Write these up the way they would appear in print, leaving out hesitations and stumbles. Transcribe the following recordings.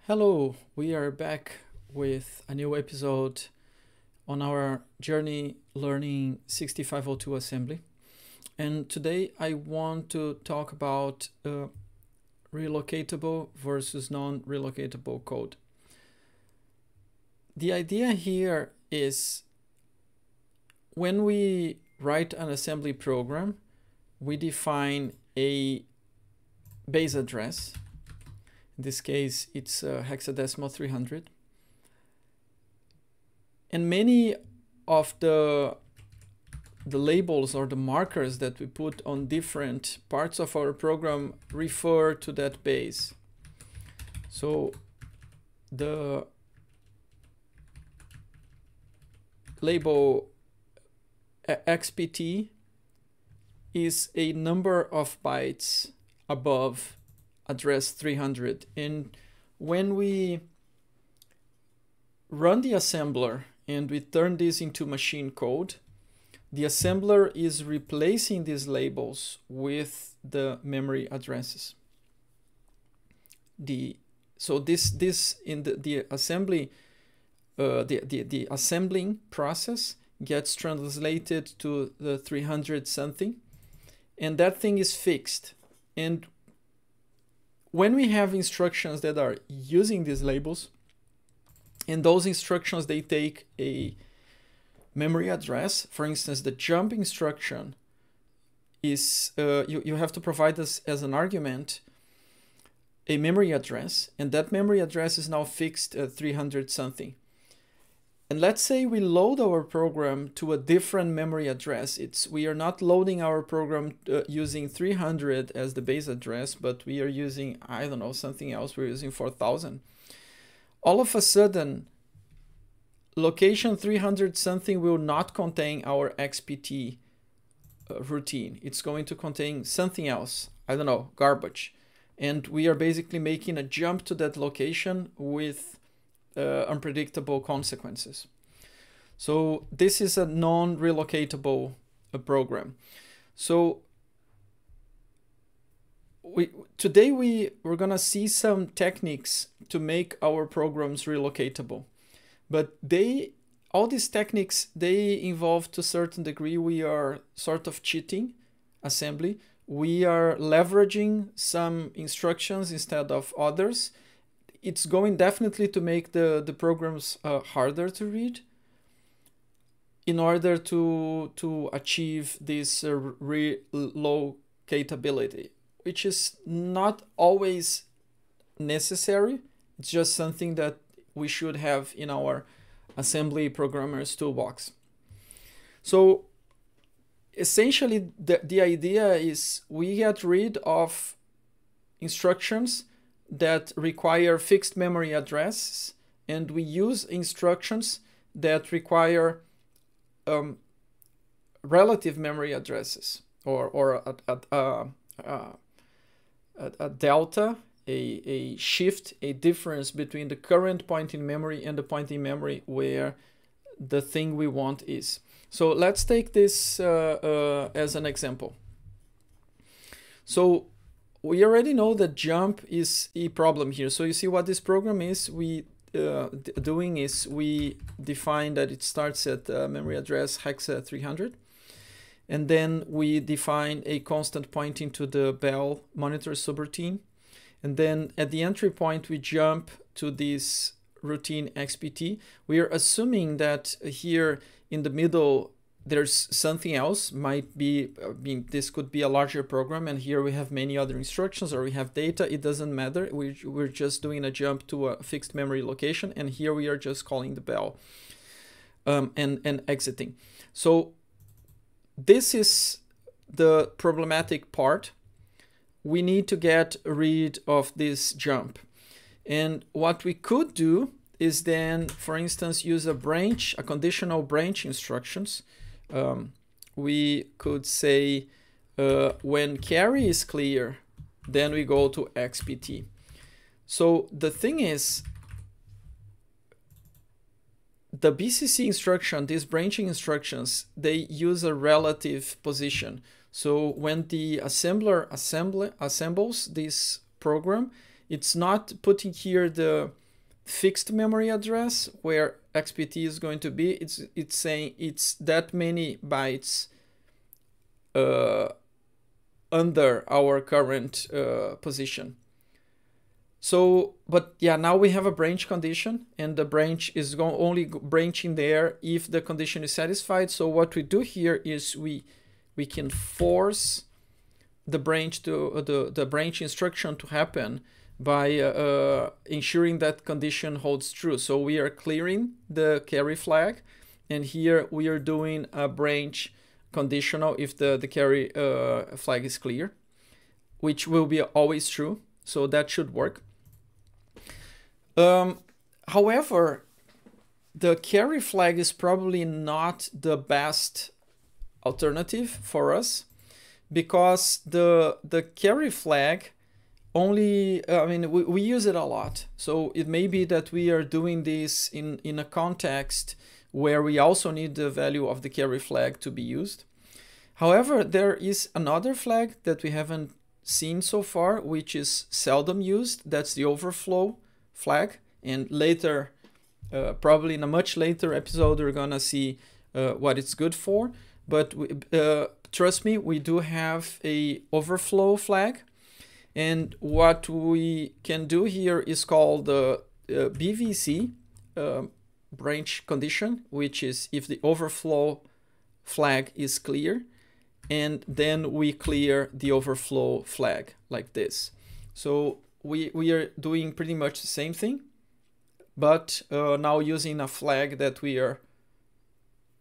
Hello, we are back with a new episode on our journey learning 6502 assembly. And today I want to talk about relocatable versus non-relocatable code. The idea here is when we write an assembly program, we define a base address. In this case, it's hexadecimal 300. And many of the labels or the markers that we put on different parts of our program refer to that base. So the label XPT is a number of bytes above address 300, and when we run the assembler and we turn this into machine code, the assembler is replacing these labels with the memory addresses. So this in the assembly, the assembling process gets translated to the 300 something, and that thing is fixed. And when we have instructions that are using these labels, and those instructions, they take a memory address. For instance, the jump instruction is, you have to provide us as an argument a memory address, and that memory address is now fixed at 300 something. And let's say we load our program to a different memory address. We are not loading our program using 300 as the base address, but we are using, I don't know, something else. We're using 4000. All of a sudden, location 300 something will not contain our XPT routine. It's going to contain something else. I don't know, garbage. And we are basically making a jump to that location with unpredictable consequences. So this is a non-relocatable program. So today we're gonna see some techniques to make our programs relocatable, but all these techniques, they involve, to a certain degree, we are sort of cheating assembly. We are leveraging some instructions instead of others. It's going definitely to make the programs harder to read in order to achieve this relocatability, which is not always necessary. It's just something that we should have in our assembly programmer's toolbox. So essentially, the idea is we get rid of instructions that require fixed memory addresses, and we use instructions that require relative memory addresses, or a delta, a shift, a difference between the current point in memory and the point in memory where the thing we want is. So let's take this as an example. So we already know that jump is a problem here. So you see what this program is doing is we define that it starts at memory address hexa 300, and then we define a constant pointing to the bell monitor subroutine, and then at the entry point we jump to this routine XPT. We are assuming that here in the middle there's something else, might be, this could be a larger program, and here we have many other instructions, or we have data. It doesn't matter. We're just doing a jump to a fixed memory location, and here we are just calling the bell and exiting. So this is the problematic part. We need to get rid of this jump. And what we could do is then, for instance, use a conditional branch instructions. We could say when carry is clear, then we go to XPT. So the thing is, the BCC instruction, these branching instructions, they use a relative position. So when the assembler assembles this program, it's not putting here the fixed memory address where XPT is going to be. It's saying it's that many bytes under our current position. So, but yeah, now we have a branch condition, and the branch is only branching there if the condition is satisfied. So what we do here is we can force the branch to the branch instruction to happen by ensuring that condition holds true. So we are clearing the carry flag, and here we are doing a branch conditional if the carry flag is clear, which will be always true. So that should work. However, the carry flag is probably not the best alternative for us, because the carry flag only, I mean, we use it a lot. So it may be that we are doing this in a context where we also need the value of the carry flag to be used. However, there is another flag that we haven't seen so far, which is seldom used. That's the overflow flag. And later, probably in a much later episode, we're gonna see what it's good for. But trust me, we do have a overflow flag. And what we can do here is called the BVC branch condition, which is if the overflow flag is clear, and then we clear the overflow flag like this. So we are doing pretty much the same thing, but now using a flag that we are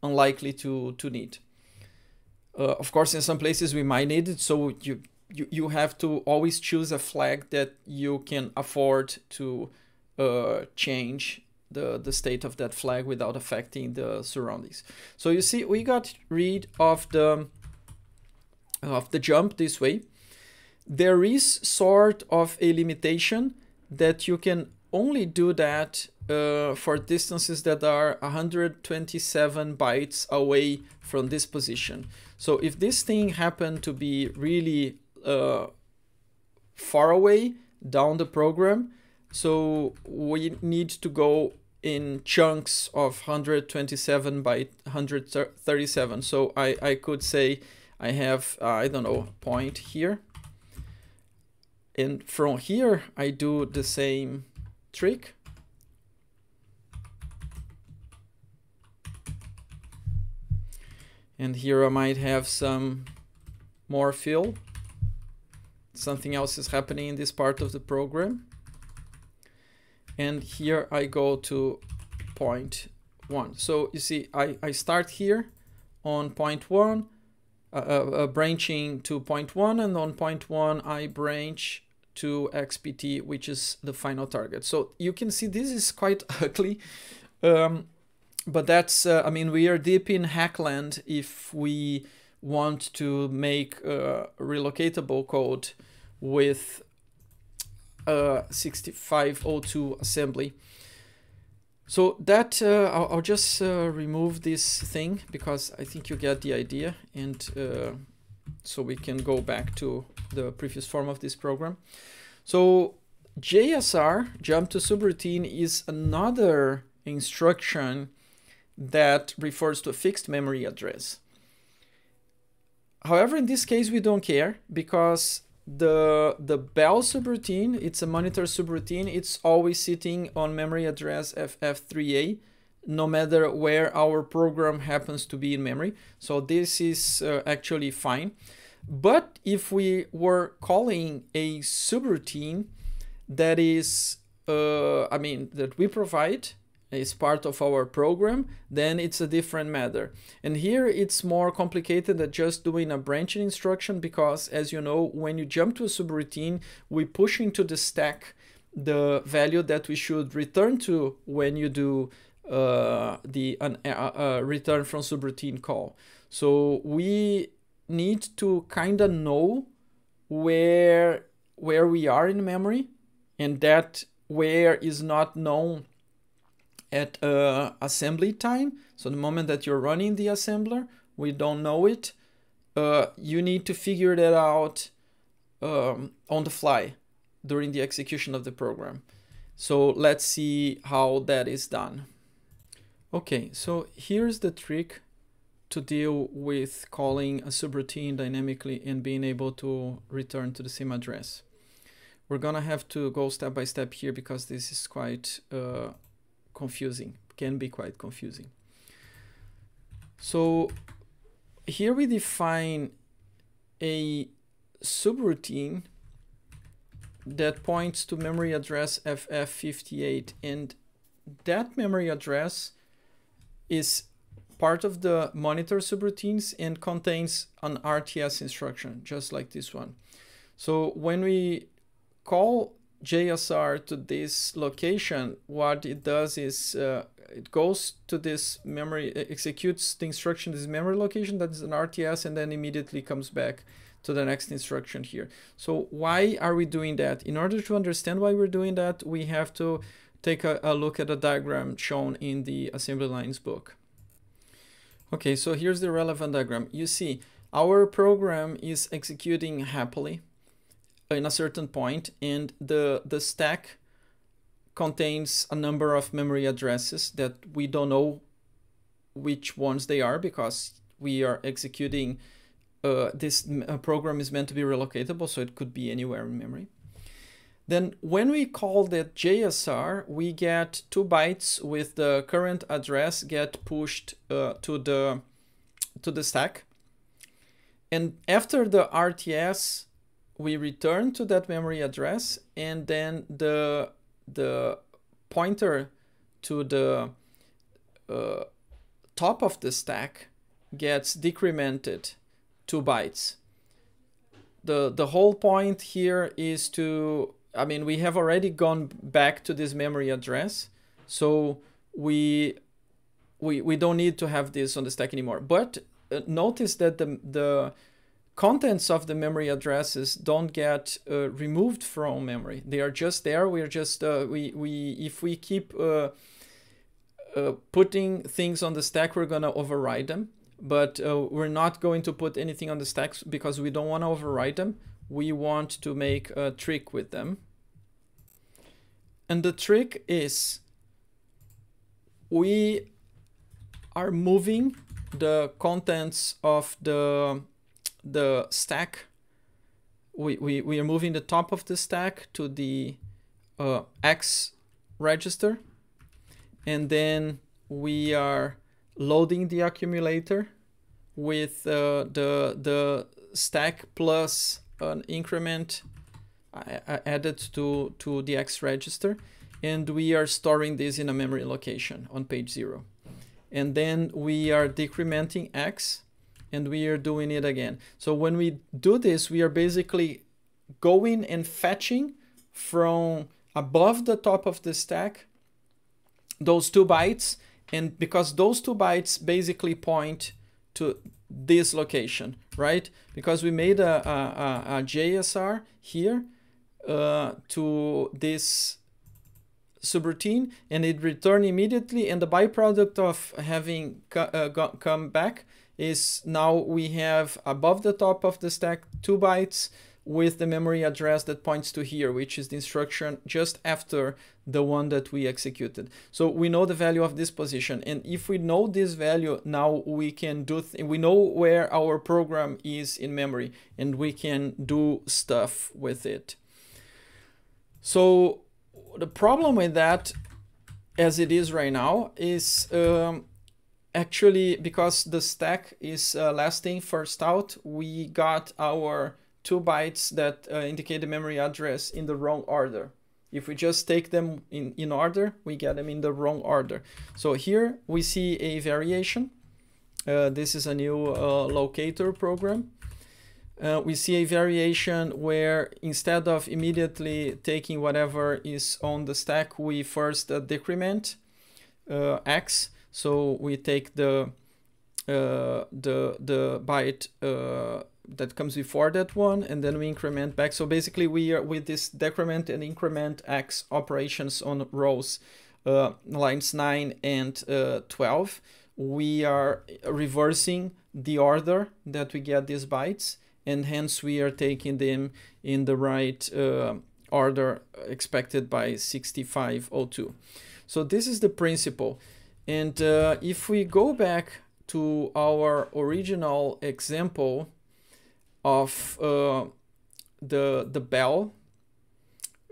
unlikely to need. Of course, in some places we might need it, so you have to always choose a flag that you can afford to change the state of that flag without affecting the surroundings. So you see, we got rid of the jump this way. There is sort of a limitation that you can only do that for distances that are 127 bytes away from this position. So if this thing happened to be really far away down the program, so we need to go in chunks of 127 by 137. So I could say I have, I don't know, a point here. And from here, I do the same trick. And here I might have some more fill. Something else is happening in this part of the program. And here I go to point 1. So you see, I start here on point 1, branching to point 1, and on point 1 I branch to XPT, which is the final target. So you can see this is quite ugly, but that's, I mean, we are deep in hackland if we want to make relocatable code with 6502 assembly. So that I'll just remove this thing because I think you get the idea, and so we can go back to the previous form of this program. So JSR, jump to subroutine, is another instruction that refers to a fixed memory address. However, in this case we don't care, because the bell subroutine, it's a monitor subroutine, it's always sitting on memory address FF3A, no matter where our program happens to be in memory. So this is actually fine. But if we were calling a subroutine that is, I mean, that we provide as part of our program, then it's a different matter. And here it's more complicated than just doing a branching instruction, because as you know, when you jump to a subroutine, we push into the stack the value that we should return to when you do the return from subroutine call. So we need to kind of know where we are in memory, and that where is not known at assembly time. So the moment that you're running the assembler, we don't know it. You need to figure that out on the fly. during the execution of the program. So let's see how that is done. Okay, so here's the trick to deal with calling a subroutine dynamically and being able to return to the same address. We're gonna have to go step by step here because this is quite confusing, can be quite confusing. So here we define a subroutine that points to memory address FF58, and that memory address is part of the monitor subroutines and contains an RTS instruction, just like this one. So when we call JSR to this location, what it does is it goes to this memory, executes the instruction, this memory location that is an RTS, and then immediately comes back to the next instruction here. So why are we doing that? In order to understand why we're doing that, we have to take a look at a diagram shown in the assembly lines book. Okay, so here's the relevant diagram. You see, our program is executing happily in a certain point, and the stack contains a number of memory addresses that we don't know which ones they are because we are executing this program is meant to be relocatable, so it could be anywhere in memory. Then when we call that JSR, we get 2 bytes with the current address get pushed to the stack. And after the RTS, we return to that memory address, and then the pointer to the top of the stack gets decremented 2 bytes. The whole point here is to, I mean, we have already gone back to this memory address, so we don't need to have this on the stack anymore. But notice that the contents of the memory addresses don't get removed from memory. They are just there. We are just if we keep putting things on the stack, we're gonna override them. But we're not going to put anything on the stacks because we don't want to override them. We want to make a trick with them. And the trick is we are moving the contents of the stack. We are moving the top of the stack to the X register, and then we are loading the accumulator with the stack plus an increment added to the X register, and we are storing this in a memory location on page 0. And then we are decrementing X, and we are doing it again. So when we do this, we are basically going and fetching from above the top of the stack those 2 bytes, and because those 2 bytes basically point to this location, right? Because we made a JSR here to this subroutine, and it returned immediately, and the byproduct of having come back is now we have above the top of the stack 2 bytes with the memory address that points to here, which is the instruction just after the one that we executed. So we know the value of this position, and if we know this value, now we can do we know where our program is in memory, and we can do stuff with it. So the problem with that, as it is right now, is actually because the stack is last in first out, we got our 2 bytes that indicate the memory address in the wrong order. If we just take them in order, we get them in the wrong order. So here we see a variation. This is a new locator program. We see a variation where instead of immediately taking whatever is on the stack, we first decrement X. So we take the byte that comes before that one, and then we increment back. So basically we are with this decrement and increment X operations on rows lines 9 and 12, we are reversing the order that we get these bytes, and hence we are taking them in the right order expected by 6502. So this is the principle. And if we go back to our original example of the bell,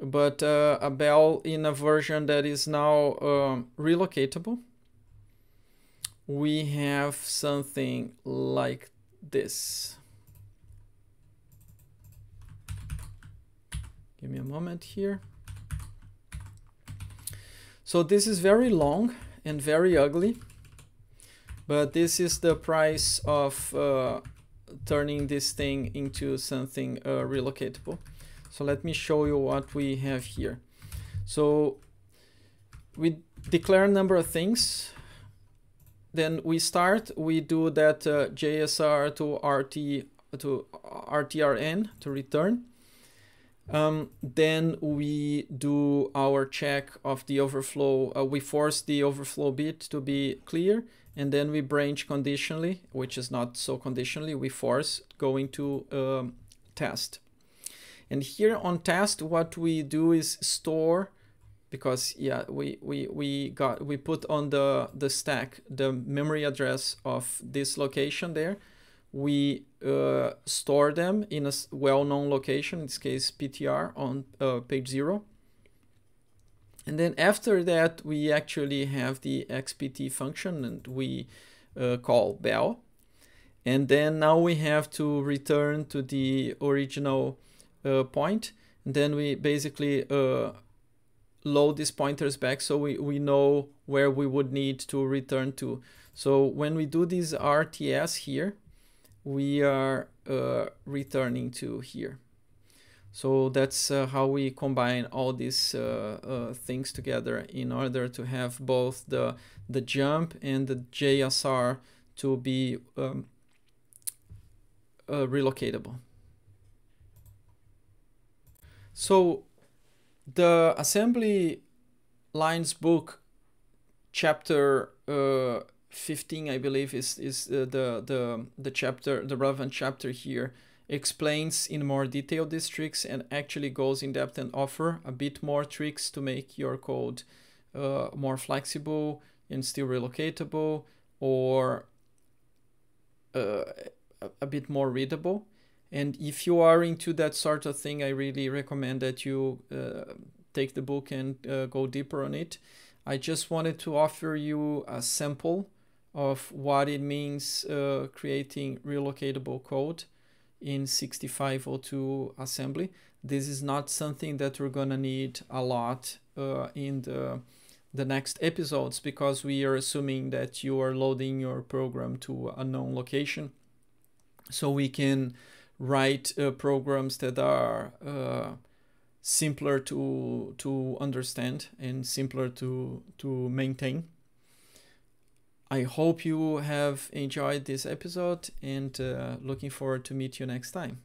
but a bell in a version that is now relocatable, we have something like this. Give me a moment here. So this is very long and very ugly, but this is the price of turning this thing into something relocatable. So let me show you what we have here. So we declare a number of things. Then we do that JSR to RTRN to return. Then we do our check of the overflow. We force the overflow bit to be clear, and then we branch conditionally, which is not so conditionally. We force going to test. And here on test, what we do is store, because yeah, we put on the stack the memory address of this location there. We store them in a well-known location, in this case PTR on page 0. And then after that, we actually have the XPT function, and we call bell. And then now we have to return to the original point. And then we basically load these pointers back, so we know where we would need to return to. So when we do this RTS here, we are returning to here. So that's how we combine all these things together in order to have both the jump and the JSR to be relocatable. So the assembly lines book chapter 15, I believe, is the chapter, the relevant chapter here, explains in more detail these tricks and actually goes in depth and offer a bit more tricks to make your code more flexible and still relocatable, or a bit more readable. And if you are into that sort of thing, I really recommend that you take the book and go deeper on it. I just wanted to offer you a sample of what it means creating relocatable code in 6502 assembly. This is not something that we're gonna need a lot in the next episodes, because we are assuming that you are loading your program to a known location. So we can write programs that are simpler to understand and simpler to maintain. I hope you have enjoyed this episode, and looking forward to meet you next time.